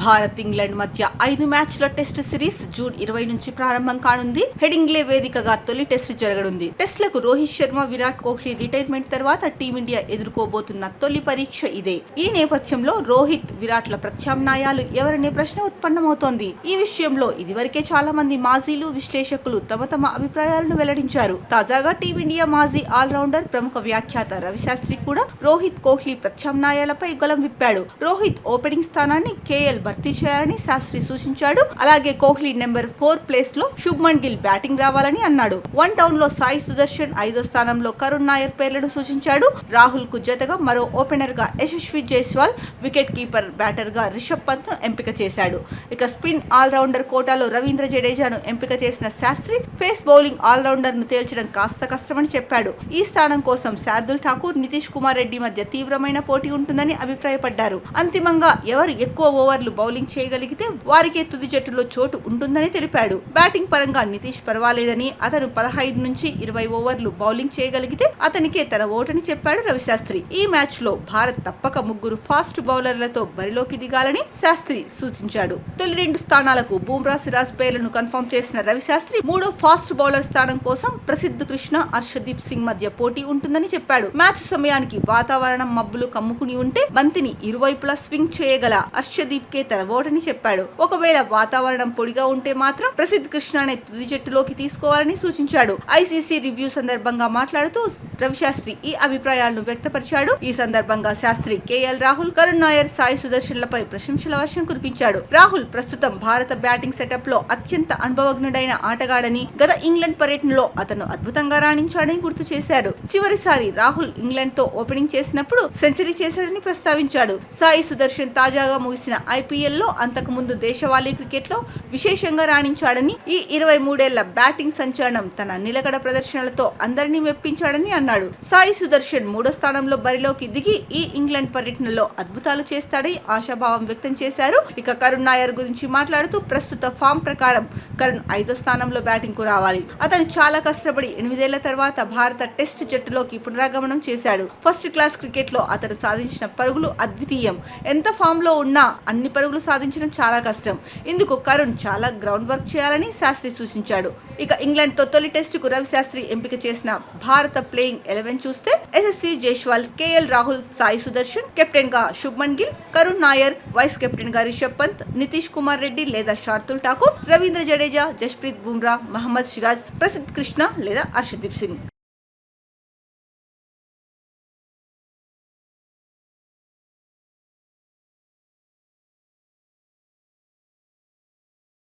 Bharat England మధ్య 5 మ్యాచ్ల test series June 20 నుంచి ప్రారంభం కానుంది. హెడింగ్లే వేదికగా తొలి టెస్ట్ జరగనుంది. టెస్ట్లకు రోహిత్ శర్మ, విరాట్ కోహ్లీ రిటైర్మెంట్ తర్వాత టీమిండియా ఎదుర్కోబోతున్న తొలి పరీక్ష ఇదే. ఈ నేపథ్యంలో రోహిత్, విరాట్ల ప్రత్యామ్నాయాలు ఎవరనే ప్రశ్న ఉత్పన్నమవుతోంది. ఈ విషయంలో ఇదివరకే చాలా మంది మాజీలు, విశ్లేషకులు తమ అభిప్రాయాలను వెల్లడించారు. తాజాగా టీమిండియా మాజీ ఆల్రౌండర్, ప్రముఖ వ్యాఖ్యాత రవిశాస్త్రి కూడా రోహిత్, కోహ్లీ ప్రత్యామ్నాయాలపై గళం విప్పాడు. రోహిత్ ఓపెనింగ్ స్థానాన్ని కేఎల్ భర్తీ చేయాలని శాస్త్రి సూచించాడు. అలాగే కోహ్లీ నెంబర్ 4 ప్లేస్ లో శుభ్మన్ గిల్ బ్యాటింగ్ రావాలని అన్నాడు. 1 డౌన్ లో సాయి సుదర్శన్, 5వ స్థానంలో కరుణ్ నాయర్ పేర్లను సూచించాడు. రాహుల్ కు జతగా మరో ఓపెనర్ గా Yashasvi Jaiswal, wicket keeper batter గా రిషబ్ పంత్ ను ఎంపిక చేశాడు. ఇక స్పిన్ ఆల్రౌండర్ కోటాలో రవీంద్ర జడేజాను ఎంపిక చేసిన శాస్త్రి పేస్ బౌలింగ్ ఆల్రౌండర్ ను తేల్చడం కాస్త కష్టమని చెప్పాడు. ఈ స్థానం కోసం శార్దుల్ ఠాకూర్, నితీష్ కుమార్ రెడ్డి మధ్య తీవ్రమైన పోటీ ఉంటుందని అభిప్రాయపడ్డారు. అంతిమంగా ఎవరు ఎక్కువ ఓవర్లు బౌలింగ్ చేయగలిగితే వారికే తుది జట్టులో చోటు ఉంటుందని తెలిపాడు. బ్యాటింగ్ పరంగా నితీష్ పర్వాలేదని, అతను 15 నుంచి 20 ఓవర్లు బౌలింగ్ చేయగలిగితే అతనికే తన ఓటని చెప్పాడు రవిశాస్త్రి. ఈ మ్యాచ్ లో భారత్ తప్పక 3 ఫాస్ట్ బౌలర్లతో బరిలోకి దిగాలని శాస్త్రి సూచించాడు. తొలి 2 స్థానాలకు బూమ్రా, సిరాజ్ పేర్లను కన్ఫర్మ్ చేసిన రవిశాస్త్రి 3వ ఫాస్ట్ బౌలర్ స్థానం కోసం ప్రసిద్ధ్ కృష్ణ, హర్షదీప్ సింగ్ మధ్య పోటీ ఉంటుందని చెప్పాడు. మ్యాచ్ సమయానికి వాతావరణం మబ్బులు కమ్ముకుని ఉంటే బంతిని ఇరువైపులా స్వింగ్ చేయగల హర్షదీప్ కే తన ఓటని చెప్పాడు. ఒకవేళ వాతావరణం పొడిగా ఉంటే మాత్రం ప్రసిద్ధ్ కృష్ణనే తుది జట్టులోకి తీసుకోవాలని సూచించాడు. ఐసీసీ రివ్యూ సందర్భంగా మాట్లాడుతూ రవిశాస్త్రి ఈ అభిప్రాయాలను వ్యక్తపరిచాడు. ఈ సందర్భంగా శాస్త్రి కేఎల్ రాహుల్, కరుణ్ నాయర్, సాయి సుదర్శన్లపై ప్రశంసల వర్షం కురిపించాడు. రాహుల్ ప్రస్తుతం భారత బ్యాటింగ్ సెటప్ లో అత్యంత అనుభవజ్ఞుడైన ఆటగాడని, గత ఇంగ్లాండ్ పర్యటనలో అతను అద్భుతంగా రాణించాడని గుర్తు చేశాడు. చివరిసారి రాహుల్ ఇంగ్లాండ్ తో ఓపెనింగ్ చేసినప్పుడు సెంచరీ చేశాడని ప్రస్తావించాడు. సాయి సుదర్శన్ తాజాగా ముగిసిన ఐపీఎల్ లో, అంతకు ముందు దేశవాళీ క్రికెట్ లో విశేషంగా రాణించాడని, ఈ 23 ఏళ్ల బ్యాటింగ్ సంచలనం తన నిలకడ ప్రదర్శనలతో అందరినీ మెప్పించాడని అన్నాడు. సాయి సుదర్శన్ 3వ స్థానంలో బరిలోకి దిగి ఈ ఇంగ్లాండ్ పర్యటనలో అద్భుతాలు చేస్తాడని ఆశాభావం వ్యక్తం చేశారు. ఇక కరుణ్ నాయర్ గురించి మాట్లాడుతూ ప్రస్తుత ఫామ్ ప్రకారం కరుణ్ 5వ స్థానంలో బ్యాటింగ్ కు రావాలి. అతను చాలా కష్టపడి 8 ఏళ్ల తర్వాత భారత టెస్ట్ జట్టులోకి పునరాగమనం చేశాడు. ఫస్ట్ క్లాస్ క్రికెట్ లో అతను సాధించిన పరుగులు అద్వితీయం. ఎంత ఫామ్ లో ఉన్నా అన్ని పరుగులు సాధించడం చాలా కష్టం. ఇందుకు కరుణ్ చాలా గ్రౌండ్ వర్క్ చేయాలని శాస్త్రి సూచించాడు. ఇక ఇంగ్లాండ్ తో తొలి టెస్టుకు రవిశాస్త్రి ఎంపిక చేసిన భారత ప్లేయింగ్ 11 చూస్తే యశస్వి జైస్వాల్, కేఎల్ రాహుల్, సాయి సుదర్శన్, కెప్టెన్ గా శుభ్మన్ గిల్, కరుణ్ నాయర్, వైస్ కెప్టెన్ గా రిషబ్ పంత్, నితీష్ కుమార్ రెడ్డి లేదా శార్దుల్ ఠాకూర్, రవీంద్ర జడేజా, జస్ప్రీత్ బుమ్రా, మహమ్మద్ సిరాజ్, ప్రసిద్ధ్ కృష్ణ లేదా హర్షదీప్ సింగ్.